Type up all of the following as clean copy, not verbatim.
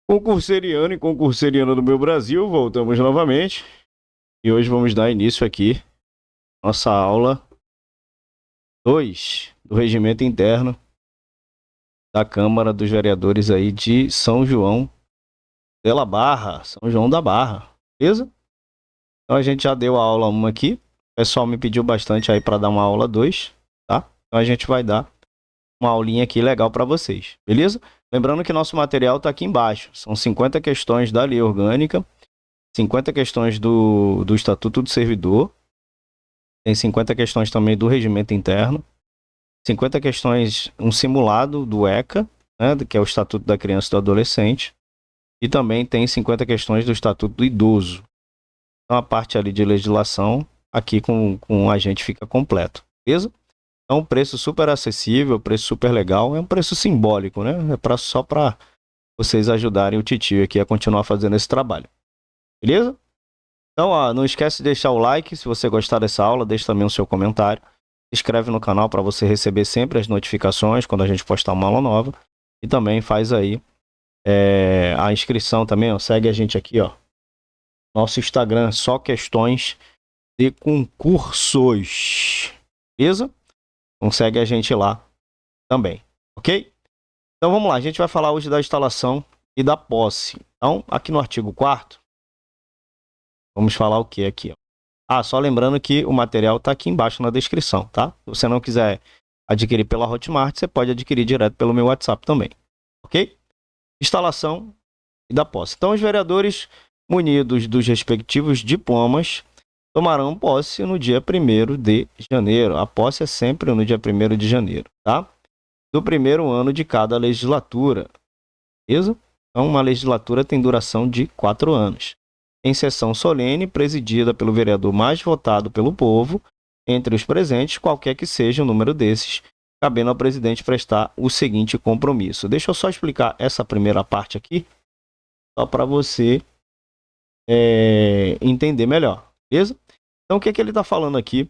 Concurseriano e concurseriana do meu Brasil, voltamos novamente e hoje vamos dar início aqui à nossa aula 2 do Regimento Interno da Câmara dos Vereadores aí de São João da Barra, São João da Barra, beleza? Então a gente já deu a aula 1 aqui, o pessoal me pediu bastante aí para dar uma aula 2, tá? Então a gente vai dar uma aulinha aqui legal para vocês, beleza? Lembrando que nosso material está aqui embaixo, são 50 questões da Lei Orgânica, 50 questões do Estatuto do Servidor, tem 50 questões também do Regimento Interno, 50 questões, um simulado do ECA, né, que é o Estatuto da Criança e do Adolescente, e também tem 50 questões do Estatuto do Idoso. Então a parte ali de legislação, aqui com a gente fica completo, beleza? Então preço super acessível, preço super legal, é um preço simbólico, né? É só para vocês ajudarem o titio aqui a continuar fazendo esse trabalho. Beleza? Então, não esquece de deixar o like se você gostar dessa aula, deixe também o seu comentário. Se inscreve no canal para você receber sempre as notificações quando a gente postar uma aula nova. E também faz aí a inscrição também, ó, segue a gente aqui, ó. Nosso Instagram, só questões de concursos. Beleza? Então segue a gente lá também, ok? Então vamos lá, a gente vai falar hoje da instalação e da posse. Então, aqui no artigo 4º, vamos falar o que aqui, ó. Só lembrando que o material está aqui embaixo na descrição, tá? Se você não quiser adquirir pela Hotmart, você pode adquirir direto pelo meu WhatsApp também, ok? Instalação e da posse. Então, os vereadores munidos dos respectivos diplomas tomarão posse no dia 1º de janeiro. A posse é sempre no dia 1º de janeiro, tá? Do primeiro ano de cada legislatura, beleza? Então, uma legislatura tem duração de 4 anos. Em sessão solene, presidida pelo vereador mais votado pelo povo, entre os presentes, qualquer que seja o número desses, cabendo ao presidente prestar o seguinte compromisso. Deixa eu só explicar essa primeira parte aqui, só para você entender melhor, beleza? Então, o que ele está falando aqui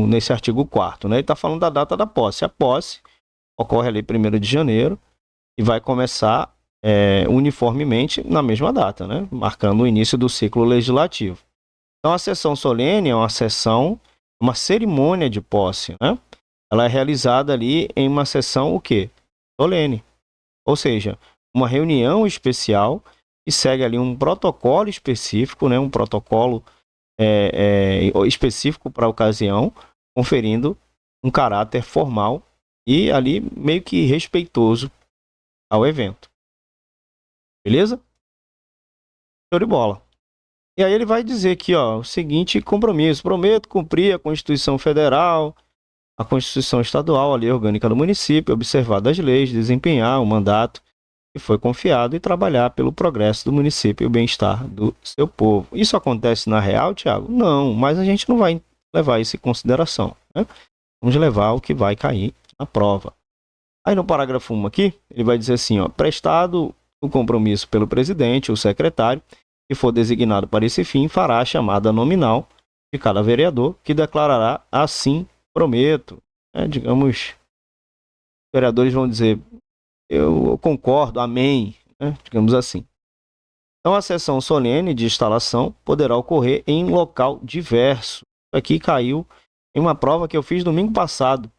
nesse artigo 4º, né? Ele está falando da data da posse. A posse ocorre ali 1º de janeiro e vai começar uniformemente na mesma data, né? Marcando o início do ciclo legislativo. Então, a sessão solene é uma cerimônia de posse, né? Ela é realizada ali em uma sessão o quê? Solene. Ou seja, uma reunião especial que segue ali um protocolo específico, né? Um protocolo específico para a ocasião, conferindo um caráter formal e ali meio que respeitoso ao evento. Beleza? Show de bola. E aí ele vai dizer aqui, ó, o seguinte compromisso: prometo cumprir a Constituição Federal, a Constituição Estadual, a Lei Orgânica do Município, observar das leis, desempenhar o mandato que foi confiado e trabalhar pelo progresso do município e o bem-estar do seu povo. Isso acontece na real, Tiago? Não, mas a gente não vai levar isso em consideração, né? Vamos levar o que vai cair na prova. Aí no parágrafo 1 aqui, ele vai dizer assim, ó, prestado o compromisso pelo presidente ou secretário, que for designado para esse fim, fará a chamada nominal de cada vereador, que declarará assim prometo. Digamos, os vereadores vão dizer, eu concordo, amém, né? Digamos assim. Então, a sessão solene de instalação poderá ocorrer em local diverso. Aqui caiu em uma prova que eu fiz domingo passado.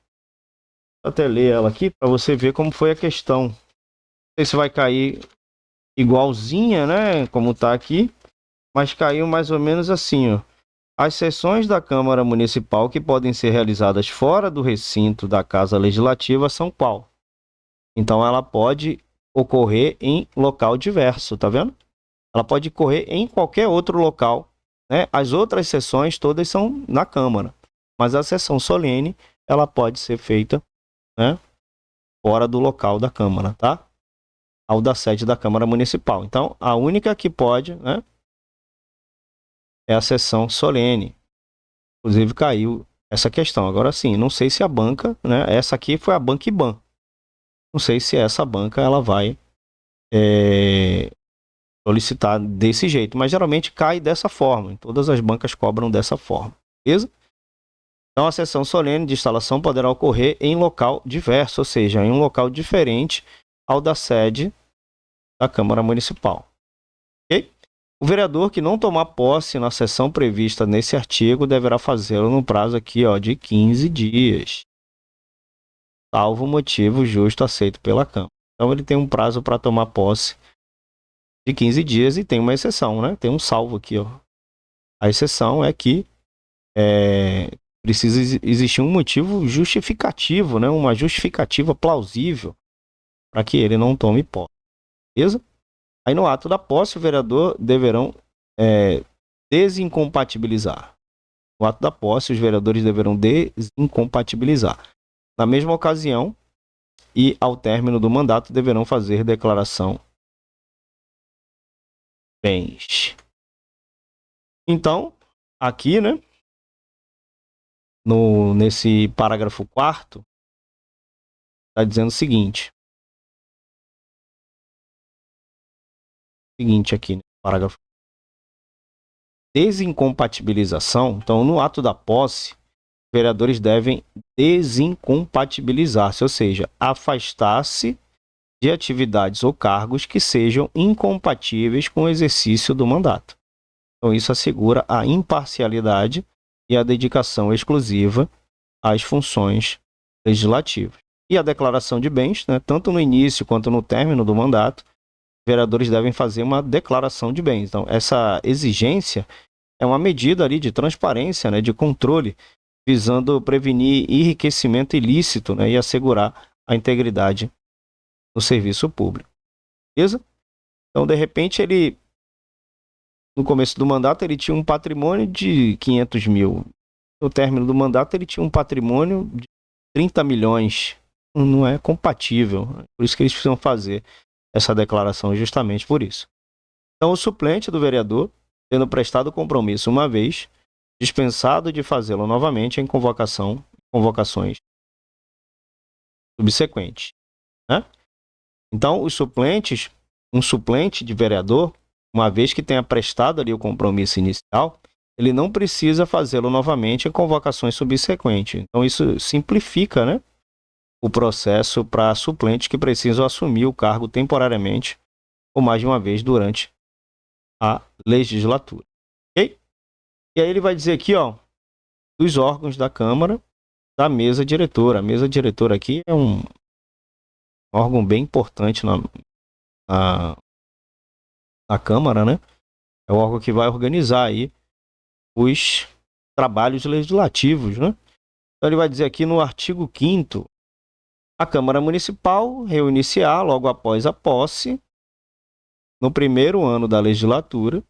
Vou até ler ela aqui para você ver como foi a questão. Não sei se vai cair igualzinha, né, como está aqui, mas caiu mais ou menos assim, ó. As sessões da Câmara Municipal que podem ser realizadas fora do recinto da Casa Legislativa são qual? Então, ela pode ocorrer em local diverso, tá vendo? Ela pode ocorrer em qualquer outro local, né? As outras sessões todas são na Câmara, mas a sessão solene, ela pode ser feita, né, fora do local da Câmara, tá? Ao da sede da Câmara Municipal. Então, a única que pode, né, é a sessão solene. Inclusive, caiu essa questão. Agora sim, não sei se a banca, né, essa aqui foi a Banco-Iban. Não sei se essa banca ela vai solicitar desse jeito, mas geralmente cai dessa forma. Todas as bancas cobram dessa forma, beleza? Então, a sessão solene de instalação poderá ocorrer em local diverso, ou seja, em um local diferente ao da sede da Câmara Municipal. Ok? O vereador que não tomar posse na sessão prevista nesse artigo deverá fazê-lo no prazo aqui, ó, de 15 dias, salvo motivo justo aceito pela Câmara. Então ele tem um prazo para tomar posse de 15 dias e tem uma exceção, né? Tem um salvo aqui, ó. A exceção é que precisa existir um motivo justificativo, né? Uma justificativa plausível para que ele não tome posse. Beleza? Aí no ato da posse, o vereador deverão desincompatibilizar. No ato da posse, os vereadores deverão desincompatibilizar. Na mesma ocasião e ao término do mandato, deverão fazer declaração de bens. Então, aqui, né, nesse parágrafo 4º, está dizendo o seguinte. Aqui, né, parágrafo. Desincompatibilização. Então, no ato da posse, os vereadores devem desincompatibilizar-se, ou seja, afastar-se de atividades ou cargos que sejam incompatíveis com o exercício do mandato. Então, isso assegura a imparcialidade e a dedicação exclusiva às funções legislativas. E a declaração de bens, né, tanto no início quanto no término do mandato, os vereadores devem fazer uma declaração de bens. Então, essa exigência é uma medida ali de transparência, né, de controle, visando prevenir enriquecimento ilícito, né, e assegurar a integridade no serviço público. Beleza? Então, de repente, ele, no começo do mandato, ele tinha um patrimônio de 500 mil. No término do mandato, ele tinha um patrimônio de 30 milhões. Não é compatível. Por isso que eles precisam fazer essa declaração, justamente por isso. Então, o suplente do vereador, tendo prestado compromisso uma vez, dispensado de fazê-lo novamente em convocações subsequentes, né? Então, os suplentes, um suplente de vereador, uma vez que tenha prestado ali o compromisso inicial, ele não precisa fazê-lo novamente em convocações subsequentes. Então, isso simplifica, né, o processo para suplentes que precisam assumir o cargo temporariamente ou mais de uma vez durante a legislatura. Ok? E aí ele vai dizer aqui, ó, dos órgãos da Câmara, da mesa diretora. A mesa diretora aqui é um órgão bem importante na Câmara, né? É o órgão que vai organizar aí os trabalhos legislativos, né? Então ele vai dizer aqui no artigo 5º, a Câmara Municipal reunir-se-á logo após a posse, no primeiro ano da legislatura,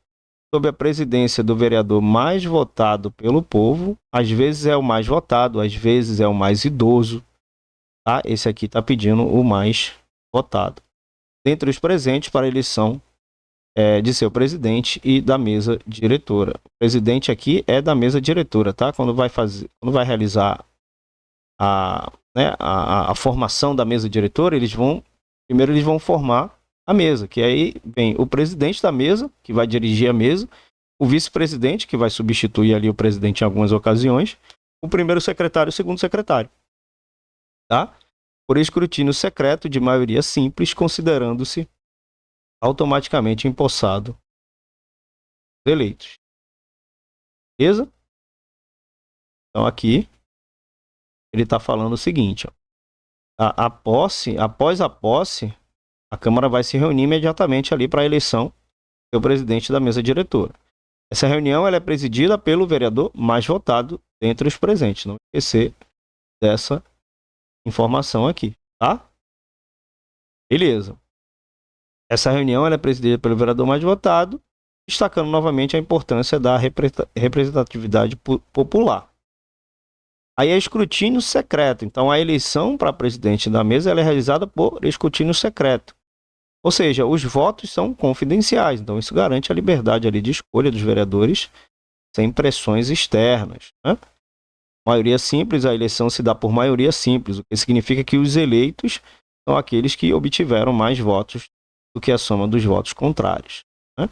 sob a presidência do vereador mais votado pelo povo. Às vezes é o mais votado, às vezes é o mais idoso. Tá? Esse aqui está pedindo o mais votado. Dentre os presentes para a eleição de seu presidente e da mesa diretora. O presidente aqui é da mesa diretora, tá? Quando vai realizar a formação da mesa diretora, primeiro eles vão formar a mesa, que aí vem o presidente da mesa, que vai dirigir a mesa, o vice-presidente, que vai substituir ali o presidente em algumas ocasiões, o primeiro secretário e o segundo secretário. Tá? Por escrutínio secreto de maioria simples, considerando-se automaticamente empossado os eleitos. Beleza? Então aqui ele está falando o seguinte, ó, após a posse, a Câmara vai se reunir imediatamente ali para a eleição do presidente da mesa diretora. Essa reunião ela é presidida pelo vereador mais votado dentre os presentes. Não esquecer dessa informação aqui, tá? Beleza. Essa reunião ela é presidida pelo vereador mais votado, destacando novamente a importância da representatividade popular. Aí é escrutínio secreto. Então, a eleição para presidente da mesa ela é realizada por escrutínio secreto. Ou seja, os votos são confidenciais. Então, isso garante a liberdade ali de escolha dos vereadores sem pressões externas, né? Maioria simples, a eleição se dá por maioria simples, o que significa que os eleitos são aqueles que obtiveram mais votos do que a soma dos votos contrários, né?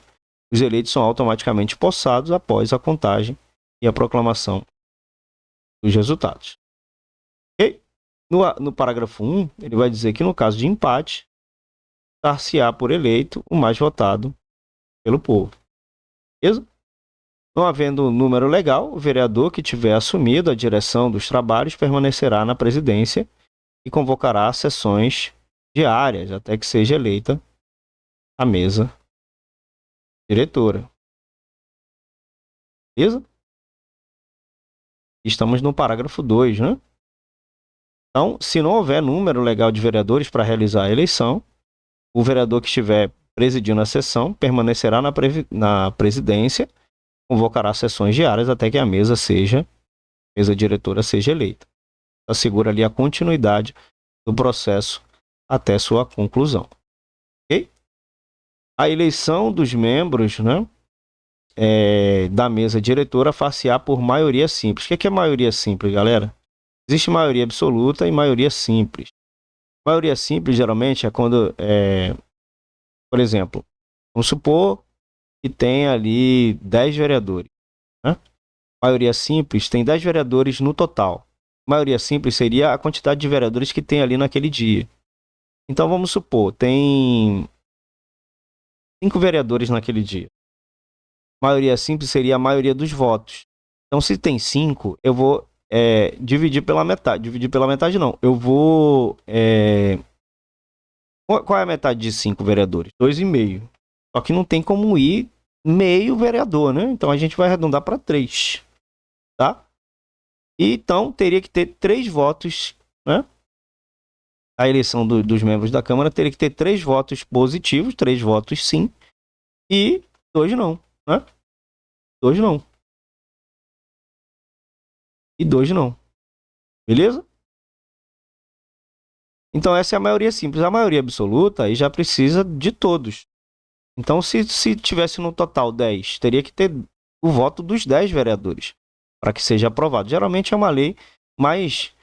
Os eleitos são automaticamente possados após a contagem e a proclamação dos resultados. Okay? No parágrafo 1, ele vai dizer que no caso de empate, dar-se-á por eleito o mais votado pelo povo. Beleza? Não havendo número legal, o vereador que tiver assumido a direção dos trabalhos permanecerá na presidência e convocará sessões diárias até que seja eleita a mesa diretora. Beleza? Estamos no parágrafo 2, né? Então, se não houver número legal de vereadores para realizar a eleição, o vereador que estiver presidindo a sessão permanecerá na presidência, convocará sessões diárias até que a mesa diretora seja eleita. Assegura ali a continuidade do processo até sua conclusão. Ok? A eleição dos membros, né, da mesa diretora far-se-á por maioria simples. O que é maioria simples, galera? Existe maioria absoluta e maioria simples. Maioria simples, geralmente, é quando, por exemplo, vamos supor que tem ali 10 vereadores. Né? Maioria simples tem 10 vereadores no total. Maioria simples seria a quantidade de vereadores que tem ali naquele dia. Então, vamos supor, tem 5 vereadores naquele dia. Maioria simples seria a maioria dos votos. Então, se tem 5, eu vou dividir pela metade. Dividir pela metade, não. Eu vou... Qual é a metade de 5 vereadores? 2,5. Só que não tem como ir meio vereador, né? Então, a gente vai arredondar para 3. Tá? E, então, teria que ter 3 votos, né? A eleição dos membros da Câmara teria que ter 3 votos positivos, 3 votos sim, e 2 não, né? 2 não. E 2 não. Beleza? Então essa é a maioria simples. A maioria absoluta aí já precisa de todos. Então se tivesse no total 10, teria que ter o voto dos 10 vereadores para que seja aprovado. Geralmente é uma lei mais,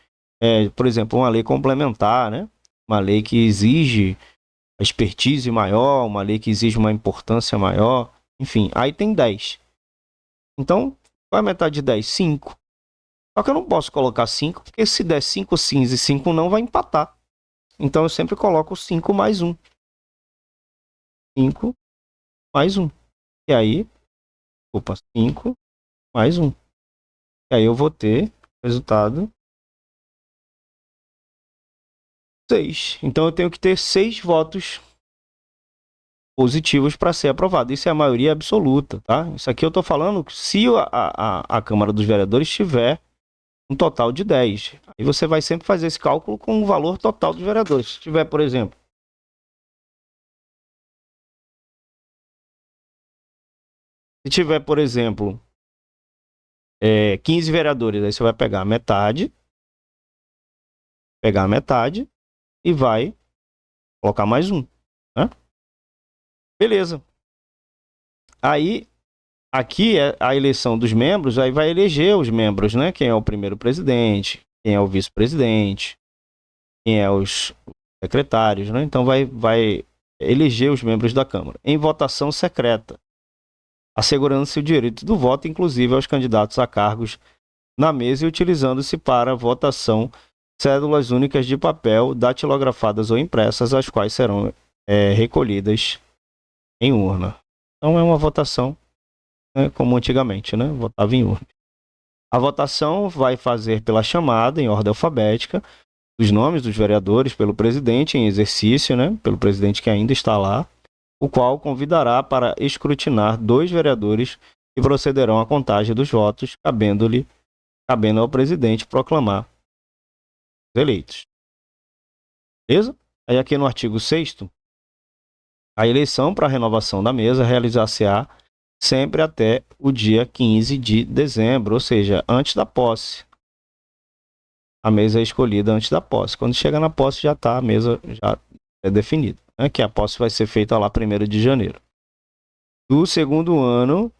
por exemplo, uma lei complementar, né? Uma lei que exige a expertise maior, uma lei que exige uma importância maior. Enfim, aí tem 10. Então, qual é a metade de 10? 5. Só que eu não posso colocar 5, porque se der 5 sims e 5 não, vai empatar. Então eu sempre coloco 5 mais 1. 5 mais 1. E aí, 5 mais 1. E aí eu vou ter resultado 6. Então eu tenho que ter 6 votos positivos para ser aprovado. Isso é a maioria absoluta, tá? Isso aqui eu estou falando se a Câmara dos Vereadores tiver um total de 10. Aí você vai sempre fazer esse cálculo com o valor total dos vereadores. Se tiver, por exemplo, se tiver, por exemplo, 15 vereadores, aí você vai pegar a metade e vai colocar mais um, né? Beleza. Aí, aqui é a eleição dos membros, aí vai eleger os membros, né? Quem é o primeiro presidente, quem é o vice-presidente, quem é os secretários, né? Então vai eleger os membros da Câmara em votação secreta, assegurando-se o direito do voto, inclusive aos candidatos a cargos na mesa e utilizando-se para votação cédulas únicas de papel, datilografadas ou impressas, as quais serão recolhidas em urna. Então é uma votação, né, como antigamente, né? Votava em urna. A votação vai fazer pela chamada, em ordem alfabética, os nomes dos vereadores pelo presidente em exercício, né? Pelo presidente que ainda está lá, o qual convidará para escrutinar 2 vereadores que procederão à contagem dos votos, cabendo ao presidente proclamar os eleitos. Beleza? Aí aqui no artigo 6º, a eleição para a renovação da mesa realizar-se-á sempre até o dia 15 de dezembro, ou seja, antes da posse. A mesa é escolhida antes da posse. Quando chega na posse, já está a mesa já é definida, né? Que a posse vai ser feita lá 1º de janeiro. Do segundo ano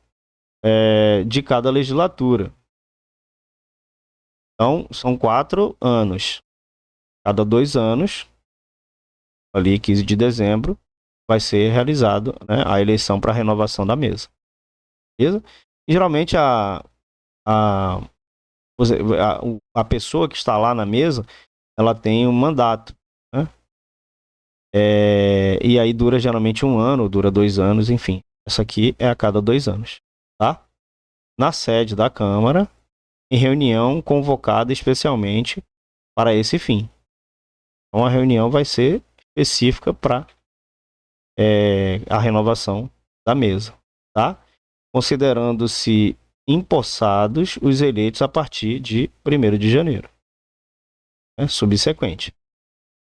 de cada legislatura. Então, são 4 anos. Cada 2 anos, ali 15 de dezembro, vai ser realizado, né, a eleição para a renovação da mesa. Beleza? E, geralmente a pessoa que está lá na mesa, ela tem um mandato, né? E aí dura geralmente 1 ano, dura 2 anos, enfim. Essa aqui é a cada 2 anos, tá? Na sede da Câmara, em reunião convocada especialmente para esse fim. Então a reunião vai ser específica para a renovação da mesa, tá? Considerando-se empossados os eleitos a partir de 1º de janeiro, né? Subsequente.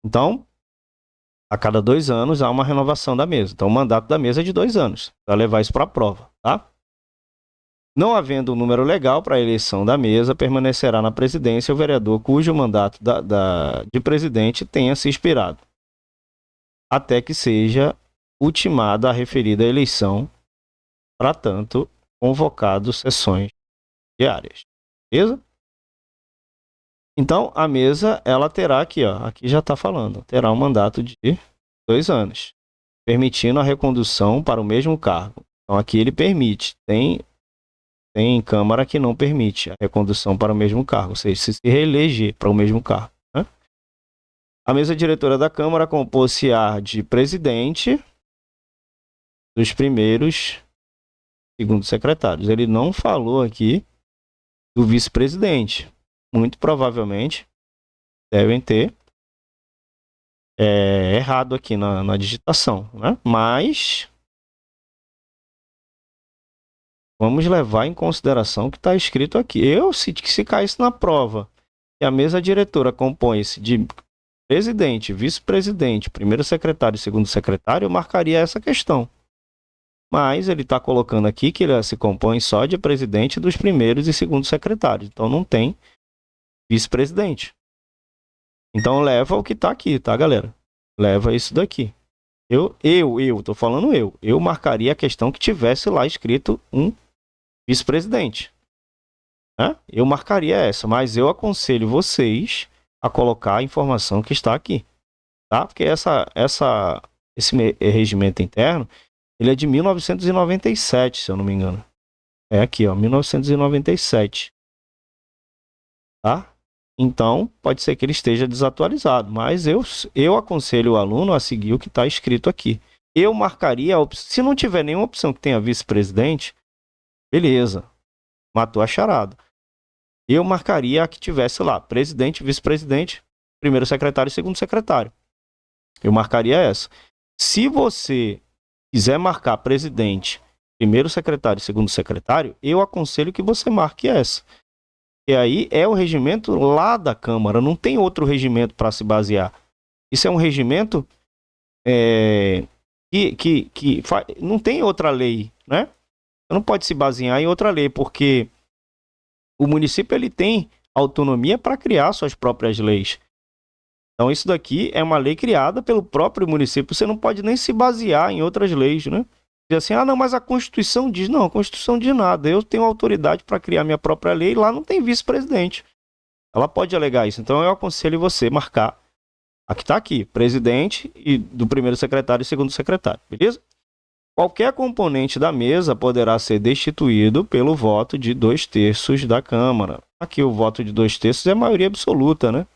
Então, a cada 2 anos há uma renovação da mesa. Então, o mandato da mesa é de 2 anos, para levar isso para a prova, tá? Não havendo um número legal para a eleição da mesa, permanecerá na presidência o vereador cujo mandato de presidente tenha se expirado, até que seja ultimada a referida eleição, para tanto, convocado sessões diárias. Beleza? Então, a mesa, ela terá aqui, ó, aqui já está falando, terá um mandato de 2 anos, permitindo a recondução para o mesmo cargo. Então, aqui ele permite. Tem Câmara que não permite a recondução para o mesmo cargo, ou seja, se reeleger para o mesmo cargo, né? A mesa diretora da Câmara compor-se-á de presidente, dos primeiros, segundo secretários. Ele não falou aqui do vice-presidente. Muito provavelmente devem ter errado aqui na digitação, né? Mas vamos levar em consideração que está escrito aqui. Se caísse na prova e a mesa diretora compõe-se de presidente, vice-presidente, primeiro secretário e segundo secretário, eu marcaria essa questão. Mas ele está colocando aqui que ele se compõe só de presidente dos primeiros e segundos secretários. Então não tem vice-presidente. Então leva o que está aqui, tá, galera? Leva isso daqui. Tô falando eu marcaria a questão que tivesse lá escrito um vice-presidente, né? Eu marcaria essa, mas eu aconselho vocês a colocar a informação que está aqui, tá? Porque esse regimento interno, ele é de 1997, se eu não me engano. É aqui, ó, 1997, tá? Então, pode ser que ele esteja desatualizado, mas eu aconselho o aluno a seguir o que está escrito aqui. Eu marcaria, se não tiver nenhuma opção que tenha vice-presidente, beleza, matou a charada. Eu marcaria a que tivesse lá, presidente, vice-presidente, primeiro secretário e segundo secretário. Eu marcaria essa. Se você quiser marcar presidente, primeiro secretário e segundo secretário, eu aconselho que você marque essa. E aí é o regimento lá da Câmara, não tem outro regimento para se basear. Isso é um regimento não tem outra lei, né? Não pode se basear em outra lei, porque o município ele tem autonomia para criar suas próprias leis. Então isso daqui é uma lei criada pelo próprio município, você não pode nem se basear em outras leis, né? Dizer assim, não, mas a Constituição diz. Não, a Constituição diz nada. Eu tenho autoridade para criar minha própria lei, lá não tem vice-presidente. Ela pode alegar isso. Então eu aconselho você marcar a que está aqui, presidente e do primeiro secretário e segundo secretário, beleza? Qualquer componente da mesa poderá ser destituído pelo voto de 2/3 da Câmara. Aqui o voto de 2/3 é maioria absoluta, né?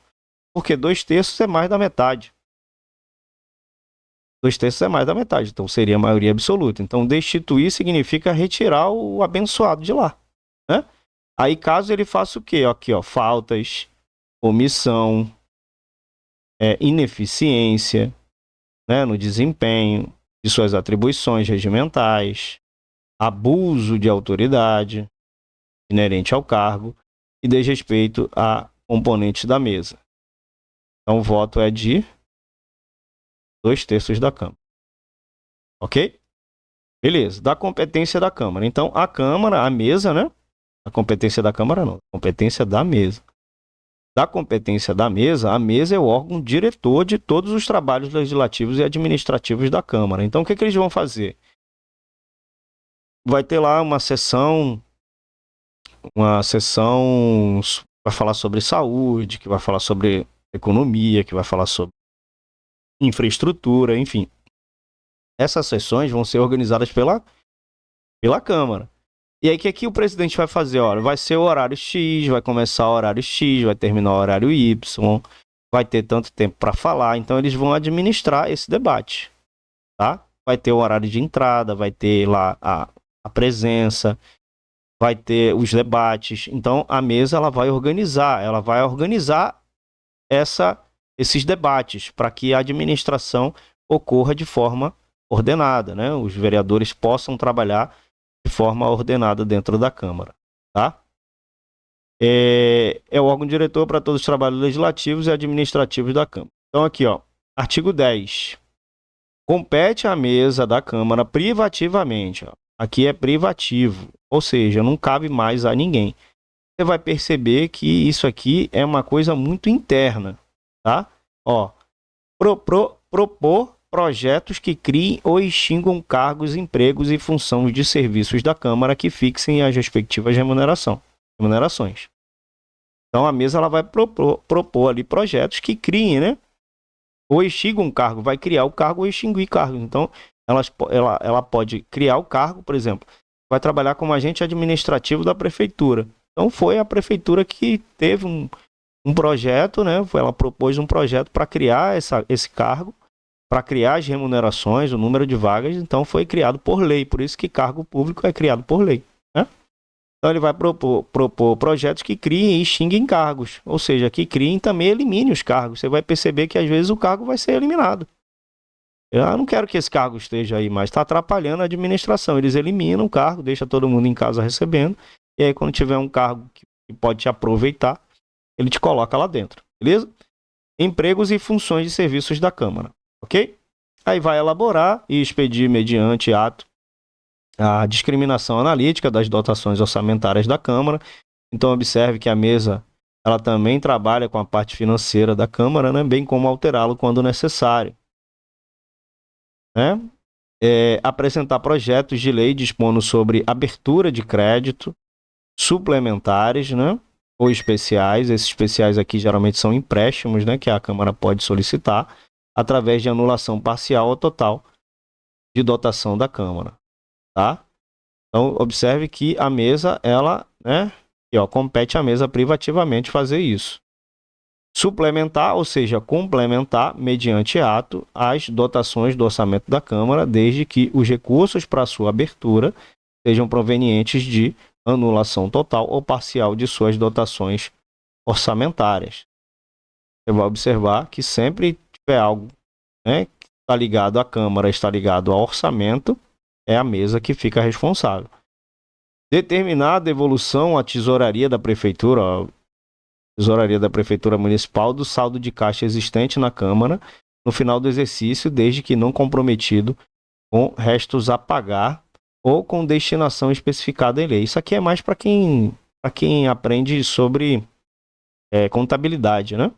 Porque 2/3 é mais da metade. 2/3 é mais da metade, então seria a maioria absoluta. Então, destituir significa retirar o abençoado de lá, né? Aí, caso ele faça o quê? Aqui, ó, faltas, omissão, ineficiência, né, no desempenho de suas atribuições regimentais, abuso de autoridade inerente ao cargo e desrespeito a componentes da mesa. Então, o voto é de 2/3 da Câmara. Ok? Beleza. Da competência da Câmara. Então, a Câmara, a mesa, né? A competência da Câmara não. A competência da mesa. Da competência da mesa, a mesa é o órgão diretor de todos os trabalhos legislativos e administrativos da Câmara. Então, o que eles vão fazer? Vai ter lá uma sessão que vai falar sobre saúde, que vai falar sobre economia, que vai falar sobre infraestrutura, enfim. Essas sessões vão ser organizadas pela Câmara. E aí, o que o presidente vai fazer? Olha, vai ser o horário X, vai começar o horário X, vai terminar o horário Y. vai ter tanto tempo para falar, então eles vão administrar esse debate, tá? Vai ter o horário de entrada, vai ter lá a presença, vai ter os debates. Então a mesa ela vai organizar esses debates para que a administração ocorra de forma ordenada, né? Os vereadores possam trabalhar de forma ordenada dentro da Câmara, tá? É o órgão diretor para todos os trabalhos legislativos e administrativos da Câmara. Então aqui, ó, artigo 10. Compete à mesa da Câmara privativamente, ó. Aqui é privativo, ou seja, não cabe mais a ninguém. Você vai perceber que isso aqui é uma coisa muito interna, tá? Ó, propor projetos que criem ou extingam cargos, empregos e funções de serviços da Câmara que fixem as respectivas remunerações. Então a mesa ela vai propor ali projetos que criem, né? Ou extingam um cargo, vai criar o cargo ou extinguir cargos. Então ela pode criar o cargo, por exemplo, vai trabalhar como agente administrativo da prefeitura. Então foi a prefeitura que teve um projeto, né? Ela propôs um projeto para criar esse cargo, para criar as remunerações, o número de vagas. Então foi criado por lei, por isso que cargo público é criado por lei, né? Então ele vai propor projetos que criem e extinguem cargos, ou seja, que criem e também eliminem os cargos. Você vai perceber que às vezes o cargo vai ser eliminado. Eu não quero que esse cargo esteja aí, mas está atrapalhando a administração. Eles eliminam o cargo, deixa todo mundo em casa recebendo, e aí quando tiver um cargo que pode te aproveitar, ele te coloca lá dentro, beleza? Empregos e funções de serviços da Câmara, ok? Aí vai elaborar e expedir mediante ato a discriminação analítica das dotações orçamentárias da Câmara. Então observe que a mesa ela também trabalha com a parte financeira da Câmara, né? Bem como alterá-lo quando necessário, né? Apresentar projetos de lei dispondo sobre abertura de crédito suplementares, né? Ou especiais. Esses especiais aqui geralmente são empréstimos, né? Que a Câmara pode solicitar através de anulação parcial ou total de dotação da Câmara, tá? Então observe que a mesa ela, né? E, ó, compete à mesa privativamente fazer isso. Suplementar, ou seja, complementar, mediante ato, as dotações do orçamento da Câmara, desde que os recursos para sua abertura sejam provenientes de anulação total ou parcial de suas dotações orçamentárias. Você vai observar que sempre tiver algo, né, que está ligado à Câmara, está ligado ao orçamento, é a mesa que fica responsável. Determinar a devolução à tesouraria da Prefeitura, Tesouraria da Prefeitura Municipal, do saldo de caixa existente na Câmara no final do exercício, desde que não comprometido com restos a pagar ou com destinação especificada em lei. Isso aqui é mais para quem aprende sobre contabilidade, né?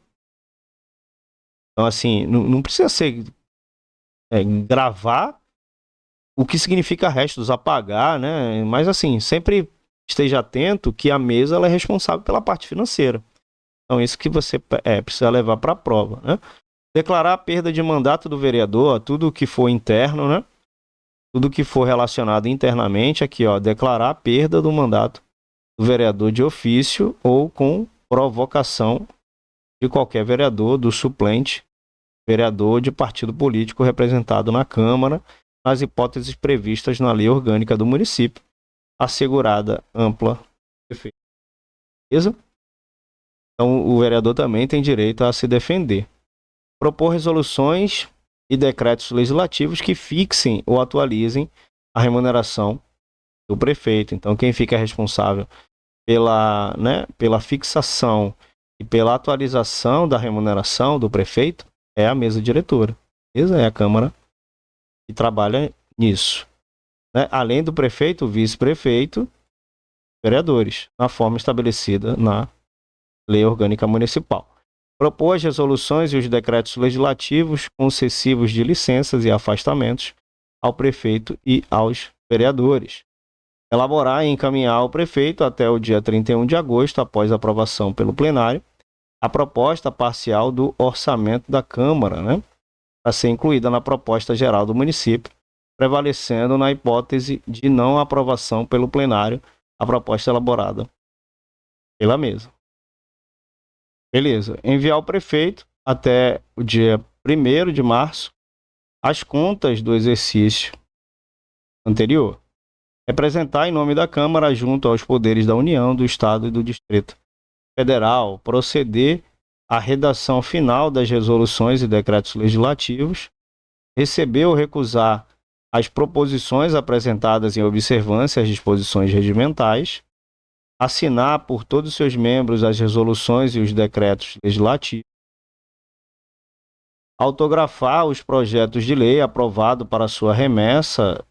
Então, assim, não precisa ser gravar o que significa restos a pagar, né? Mas, assim, sempre esteja atento que a mesa ela é responsável pela parte financeira. Então, isso que você precisa levar para a prova, né? Declarar a perda de mandato do vereador, tudo que for interno, né? Tudo que for relacionado internamente, aqui, ó, declarar a perda do mandato do vereador de ofício ou com provocação de qualquer vereador, do suplente, vereador de partido político representado na Câmara, nas hipóteses previstas na lei orgânica do município, assegurada ampla defesa. Beleza? Então, o vereador também tem direito a se defender. Propor resoluções e decretos legislativos que fixem ou atualizem a remuneração do prefeito. Então, quem fica responsável pela fixação e pela atualização da remuneração do prefeito é a mesa diretora. Beleza? É a Câmara que trabalha nisso, né? Além do prefeito, o vice-prefeito, vereadores, na forma estabelecida na Lei Orgânica Municipal. Propor as resoluções e os decretos legislativos concessivos de licenças e afastamentos ao prefeito e aos vereadores. Elaborar e encaminhar ao prefeito até o dia 31 de agosto, após aprovação pelo plenário, a proposta parcial do orçamento da Câmara, né, para ser incluída na proposta geral do município, prevalecendo na hipótese de não aprovação pelo plenário a proposta elaborada pela mesa. Beleza. Enviar ao prefeito até o dia 1º de março, as contas do exercício anterior. Representar em nome da Câmara, junto aos poderes da União, do Estado e do Distrito Federal, proceder à redação final das resoluções e decretos legislativos, receber ou recusar as proposições apresentadas em observância às disposições regimentais, assinar por todos os seus membros as resoluções e os decretos legislativos, autografar os projetos de lei aprovados para sua remessa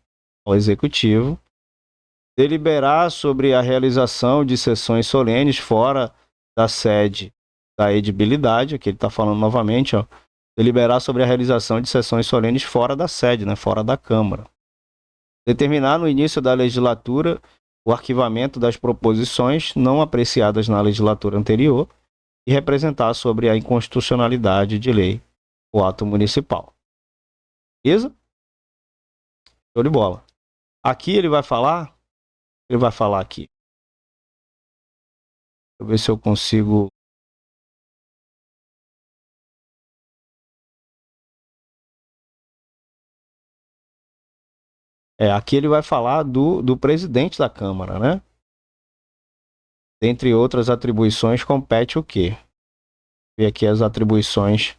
ao Executivo, deliberar sobre a realização de sessões solenes fora da sede da edibilidade, aqui ele está falando novamente, deliberar sobre a realização de sessões solenes fora da sede, fora da Câmara. Determinar no início da legislatura o arquivamento das proposições não apreciadas na legislatura anterior e representar sobre a inconstitucionalidade de lei ou ato municipal. Beleza? Show de bola. Aqui ele vai falar aqui. Deixa eu ver se eu consigo. Aqui ele vai falar do presidente da Câmara, né? Dentre outras atribuições, compete o quê? Ver aqui as atribuições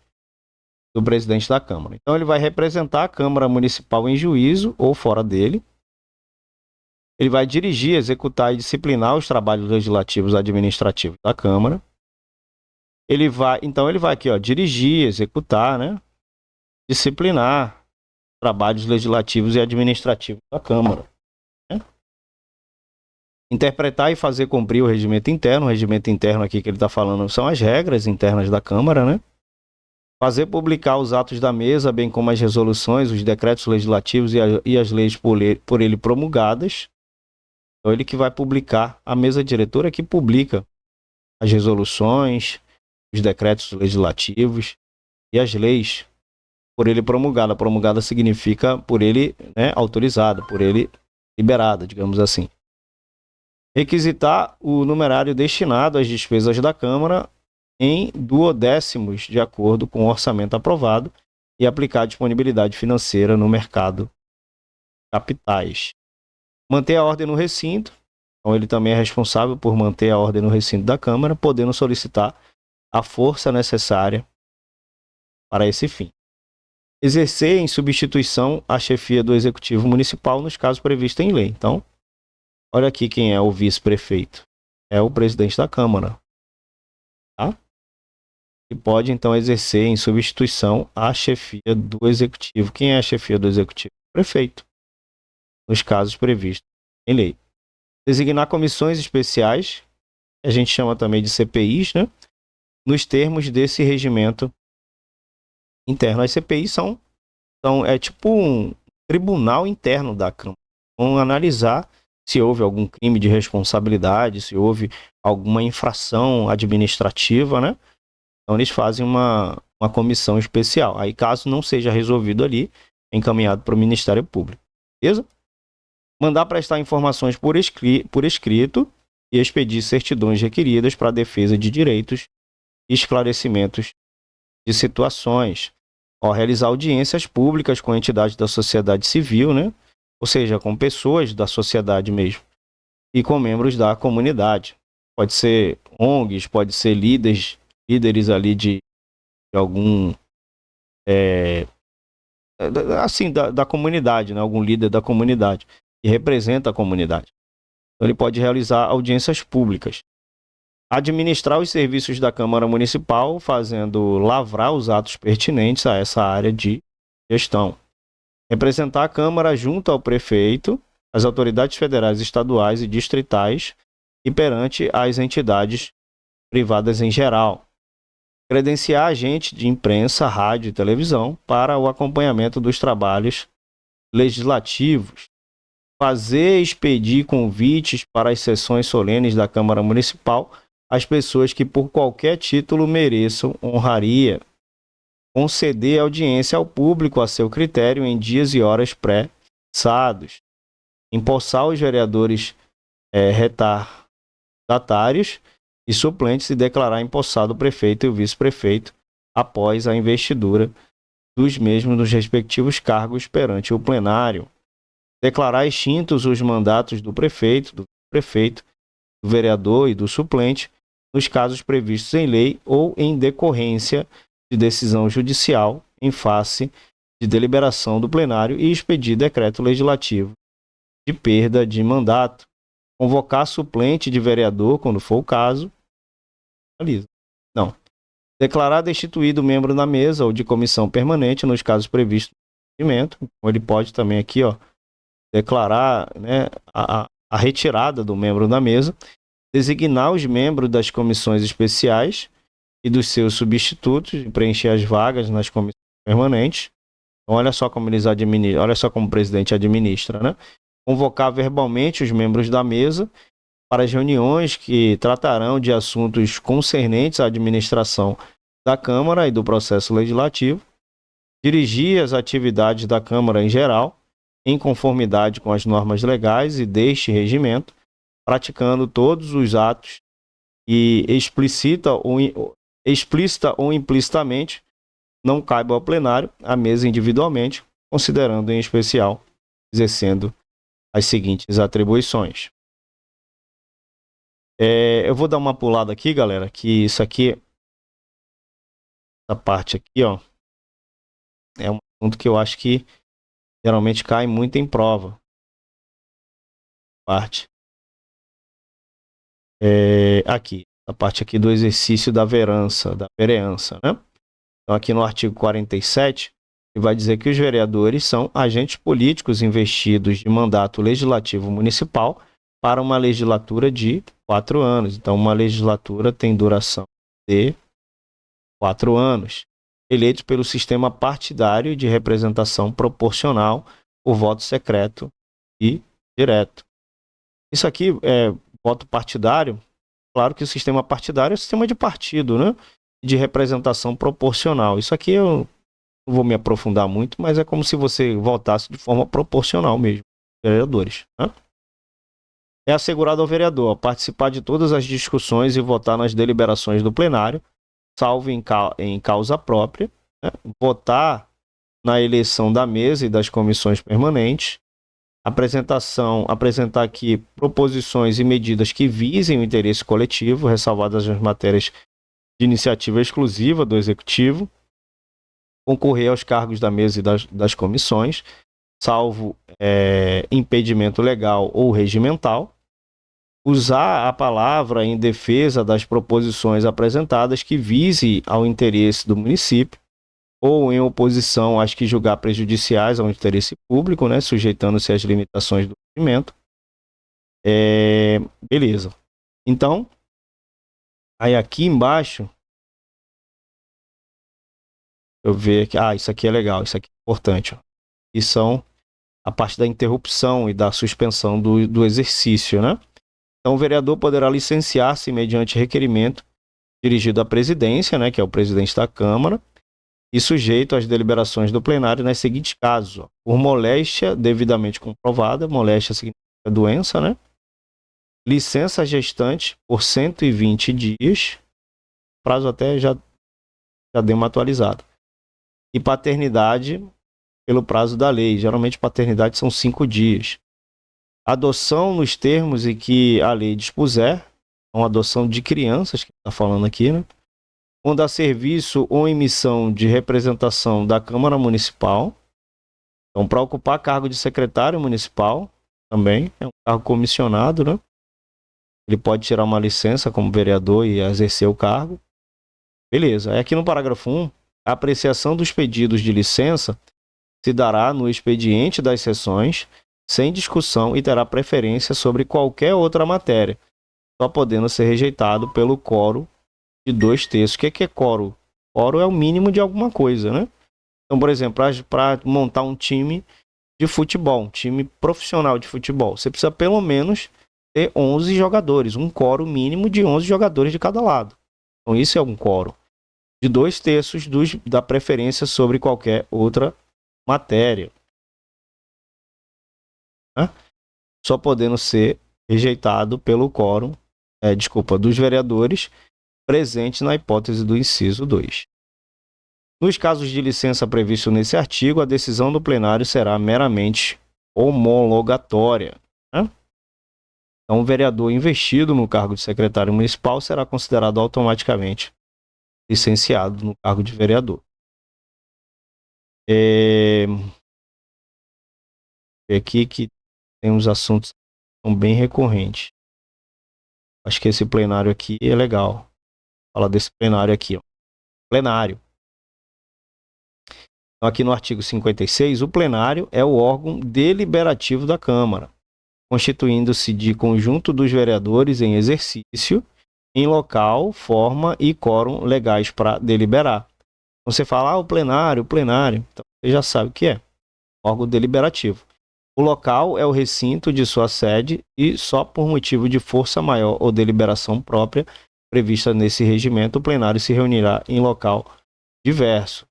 do presidente da Câmara. Então, ele vai representar a Câmara Municipal em juízo ou fora dele. Ele vai dirigir, executar e disciplinar os trabalhos legislativos e administrativos da Câmara. Então, ele vai aqui, dirigir, executar, disciplinar trabalhos legislativos e administrativos da Câmara. Interpretar e fazer cumprir o regimento interno. O regimento interno aqui que ele está falando são as regras internas da Câmara, Fazer publicar os atos da mesa, bem como as resoluções, os decretos legislativos e as leis por ele promulgadas. Então, ele que vai publicar, a mesa diretora que publica as resoluções, os decretos legislativos e as leis por ele promulgada. Promulgada significa por ele autorizada, por ele liberada, digamos assim. Requisitar o numerário destinado às despesas da Câmara em duodécimos de acordo com o orçamento aprovado e aplicar a disponibilidade financeira no mercado capitais. Manter a ordem no recinto. Então, ele também é responsável por manter a ordem no recinto da Câmara, podendo solicitar a força necessária para esse fim. Exercer em substituição a chefia do Executivo Municipal nos casos previstos em lei. Então, olha aqui quem é o vice-prefeito. É o presidente da Câmara. Tá? E pode, então, exercer em substituição a chefia do Executivo. Quem é a chefia do Executivo? Prefeito. Nos casos previstos em lei. Designar comissões especiais, que a gente chama também de CPIs, nos termos desse regimento interno. As CPIs são tipo um tribunal interno da Câmara. Vão analisar se houve algum crime de responsabilidade, se houve alguma infração administrativa, Então, eles fazem uma comissão especial. Aí, caso não seja resolvido ali, é encaminhado para o Ministério Público. Beleza? Mandar prestar informações por escrito e expedir certidões requeridas para a defesa de direitos e esclarecimentos de situações. Realizar audiências públicas com entidades da sociedade civil, Ou seja, com pessoas da sociedade mesmo. E com membros da comunidade. Pode ser ONGs, pode ser líderes ali de algum da comunidade, algum líder da comunidade que representa a comunidade. Então, ele pode realizar audiências públicas. Administrar os serviços da Câmara Municipal, fazendo lavrar os atos pertinentes a essa área de gestão. Representar a Câmara junto ao prefeito, as autoridades federais, estaduais e distritais e perante as entidades privadas em geral. Credenciar agente de imprensa, rádio e televisão para o acompanhamento dos trabalhos legislativos. Fazer e expedir convites para as sessões solenes da Câmara Municipal às pessoas que por qualquer título mereçam honraria. Conceder audiência ao público a seu critério em dias e horas pré-fissados. Empossar os vereadores retardatários e suplentes e declarar empossado o prefeito e o vice-prefeito após a investidura dos mesmos nos respectivos cargos perante o plenário. Declarar extintos os mandatos do prefeito, do vereador e do suplente, nos casos previstos em lei ou em decorrência de decisão judicial em face de deliberação do plenário e expedir decreto legislativo de perda de mandato, convocar suplente de vereador, quando for o caso, declarar destituído membro da mesa ou de comissão permanente nos casos previstos no procedimento. Então, ele pode também aqui, declarar, né, a retirada do membro da mesa, designar os membros das comissões especiais e dos seus substitutos e preencher as vagas nas comissões permanentes. Então, olha só como eles administram, olha só como o presidente administra, né? Convocar verbalmente os membros da mesa para as reuniões que tratarão de assuntos concernentes à administração da Câmara e do processo legislativo, dirigir as atividades da Câmara em geral, em conformidade com as normas legais e deste regimento, praticando todos os atos e explícita ou implicitamente não caibam ao plenário, à mesa individualmente, considerando em especial, exercendo as seguintes atribuições. Eu vou dar uma pulada aqui, galera, que isso aqui, essa parte aqui, é um assunto que eu acho que geralmente cai muito em prova. Aqui, a parte aqui do exercício da vereança, né? Então, aqui no artigo 47, ele vai dizer que os vereadores são agentes políticos investidos de mandato legislativo municipal para uma legislatura de 4 anos. Então, uma legislatura tem duração de 4 anos. Eleitos pelo sistema partidário de representação proporcional por voto secreto e direto. Isso aqui é voto partidário. Claro que o sistema partidário é o sistema de partido, né? De representação proporcional. Isso aqui eu não vou me aprofundar muito, mas é como se você votasse de forma proporcional mesmo, vereadores, né? É assegurado ao vereador participar de todas as discussões e votar nas deliberações do plenário, salvo em causa própria, né? Votar na eleição da mesa e das comissões permanentes, apresentar aqui proposições e medidas que visem o interesse coletivo, ressalvadas as matérias de iniciativa exclusiva do Executivo, concorrer aos cargos da mesa e das comissões, salvo impedimento legal ou regimental, usar a palavra em defesa das proposições apresentadas que vise ao interesse do município, ou em oposição às que julgar prejudiciais ao interesse público, né, sujeitando-se às limitações do regimento. Beleza. Então, aí aqui embaixo, eu ver aqui, isso aqui é legal, isso aqui é importante. E são a parte da interrupção e da suspensão do exercício, né? Então, o vereador poderá licenciar-se mediante requerimento dirigido à presidência, né, que é o presidente da Câmara, e sujeito às deliberações do plenário nos seguintes casos: por moléstia devidamente comprovada, moléstia significa doença, né? Licença gestante por 120 dias, prazo até já deu uma atualizada. E paternidade pelo prazo da lei, geralmente paternidade são 5 dias. Adoção nos termos em que a lei dispuser, uma adoção de crianças, que está falando aqui, né? Quando há serviço ou emissão de representação da Câmara Municipal. Então, para ocupar cargo de secretário municipal, também é um cargo comissionado, né? Ele pode tirar uma licença como vereador e exercer o cargo. Beleza. Aqui no parágrafo 1, a apreciação dos pedidos de licença se dará no expediente das sessões, sem discussão, e terá preferência sobre qualquer outra matéria, só podendo ser rejeitado pelo quórum de 2/3. O que é quórum? Quórum é o mínimo de alguma coisa, né? Então, por exemplo, para montar um time de futebol, um time profissional de futebol, você precisa pelo menos ter 11 jogadores, um quórum mínimo de 11 jogadores de cada lado. Então, isso é um quórum de 2/3 da preferência sobre qualquer outra matéria, né? Só podendo ser rejeitado pelo quórum, dos vereadores presentes na hipótese do inciso 2. Nos casos de licença previsto nesse artigo, a decisão do plenário será meramente homologatória, né? Então, o vereador investido no cargo de secretário municipal será considerado automaticamente licenciado no cargo de vereador. Aqui que tem uns assuntos que são bem recorrentes. Acho que esse plenário aqui é legal. Fala desse plenário aqui, ó. Plenário. Então, aqui no artigo 56, o plenário é o órgão deliberativo da Câmara, constituindo-se de conjunto dos vereadores em exercício, em local, forma e quórum legais para deliberar. Então, você fala, o plenário, então você já sabe o que é. Órgão deliberativo. O local é o recinto de sua sede e só por motivo de força maior ou deliberação própria prevista nesse regimento, o plenário se reunirá em local diverso.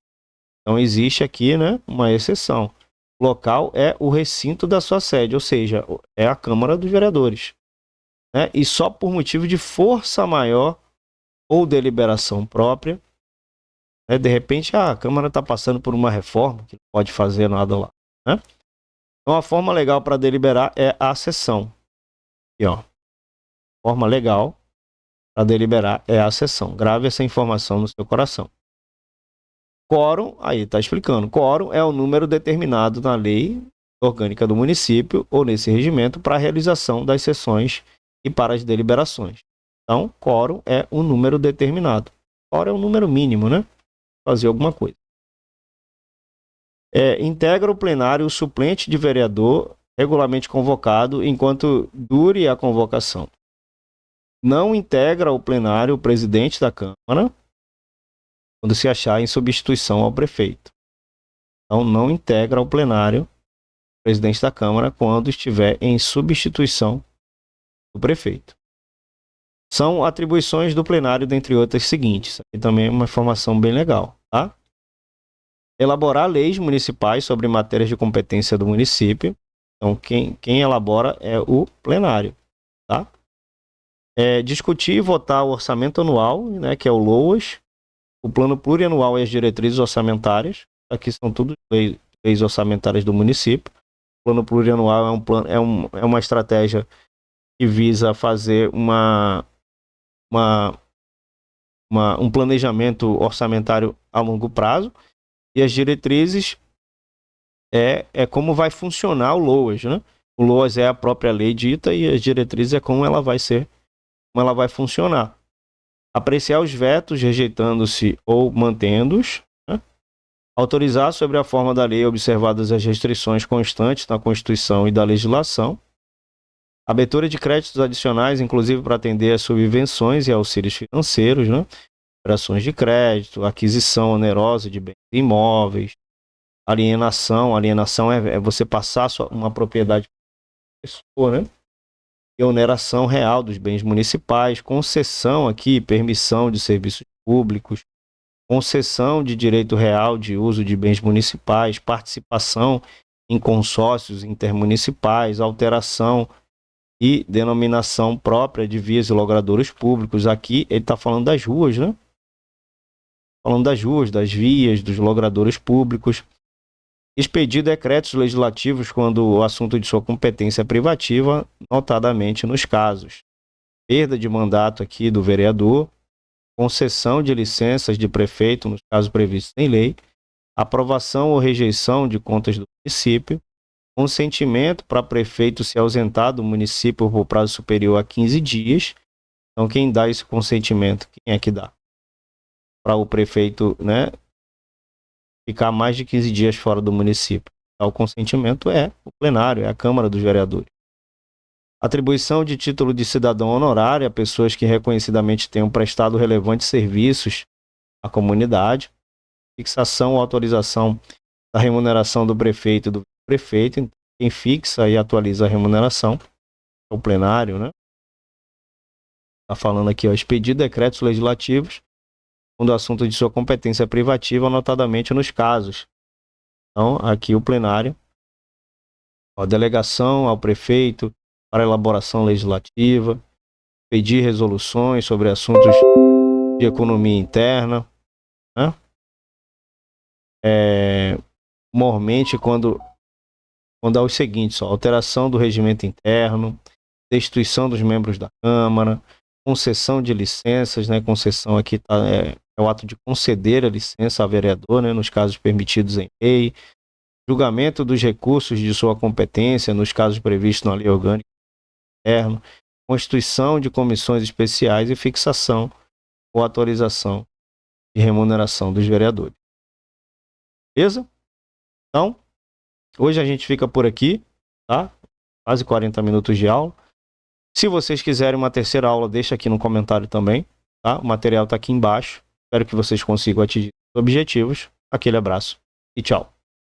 Então existe aqui, né, uma exceção. O local é o recinto da sua sede, ou seja, é a Câmara dos Vereadores, né? E só por motivo de força maior ou deliberação própria, né? De repente a Câmara está passando por uma reforma que não pode fazer nada lá, né? Então, a forma legal para deliberar é a sessão. Aqui, ó. Forma legal para deliberar é a sessão. Grave essa informação no seu coração. Quórum, aí está explicando. Quórum é o número determinado na lei orgânica do município ou nesse regimento para a realização das sessões e para as deliberações. Então, quórum é um número determinado. Quórum é um número mínimo, né? Fazer alguma coisa. Integra o plenário o suplente de vereador regularmente convocado enquanto dure a convocação. Não integra o plenário o presidente da Câmara quando se achar em substituição ao prefeito. Então, não integra o plenário o presidente da Câmara quando estiver em substituição do prefeito. São atribuições do plenário, dentre outras seguintes. Aqui também é uma informação bem legal, tá? Elaborar leis municipais sobre matérias de competência do município. Então, quem elabora é o plenário, tá? Discutir e votar o orçamento anual, né, que é o LOAS, o plano plurianual e as diretrizes orçamentárias. Aqui são tudo leis orçamentárias do município. O plano plurianual é uma estratégia que visa fazer um planejamento orçamentário a longo prazo. E as diretrizes é como vai funcionar o LOAS, né? O LOAS é a própria lei dita e as diretrizes é como ela vai funcionar. Apreciar os vetos, rejeitando-se ou mantendo-os, né? Autorizar sobre a forma da lei, observadas as restrições constantes na Constituição e da legislação. Abertura de créditos adicionais, inclusive para atender às subvenções e auxílios financeiros, né? Operações de crédito, aquisição onerosa de bens imóveis, alienação é você passar uma propriedade para pessoa, né? E oneração real dos bens municipais, concessão aqui, permissão de serviços públicos, concessão de direito real de uso de bens municipais, participação em consórcios intermunicipais, alteração e denominação própria de vias e logradouros públicos. Aqui ele está falando das ruas, né? Falando das ruas, das vias, dos logradouros públicos. Expedir decretos legislativos quando o assunto de sua competência é privativa, notadamente nos casos perda de mandato aqui do vereador, concessão de licenças de prefeito nos casos previstos em lei, aprovação ou rejeição de contas do município, consentimento para prefeito se ausentar do município por prazo superior a 15 dias. Então, quem dá esse consentimento? Quem é que dá? Para o prefeito, né, ficar mais de 15 dias fora do município. O consentimento é o plenário, é a Câmara dos Vereadores. Atribuição de título de cidadão honorário a pessoas que reconhecidamente tenham prestado relevantes serviços à comunidade. Fixação ou autorização da remuneração do prefeito e do vice-prefeito. Quem fixa e atualiza a remuneração é o plenário, né? Está falando aqui, ó, expedir decretos legislativos quando o assunto de sua competência é privativa, notadamente nos casos. Então, aqui o plenário, a delegação ao prefeito para elaboração legislativa, pedir resoluções sobre assuntos de economia interna, né? mormente quando há os seguintes: alteração do regimento interno, destituição dos membros da Câmara, concessão de licenças, né? Concessão aqui é o ato de conceder a licença a vereador, né? Nos casos permitidos em lei, julgamento dos recursos de sua competência, nos casos previstos na lei orgânica interna, constituição de comissões especiais e fixação ou autorização de remuneração dos vereadores. Beleza? Então, hoje a gente fica por aqui, tá? Quase 40 minutos de aula. Se vocês quiserem uma terceira aula, deixa aqui no comentário também, tá? O material está aqui embaixo. Espero que vocês consigam atingir os objetivos. Aquele abraço e tchau.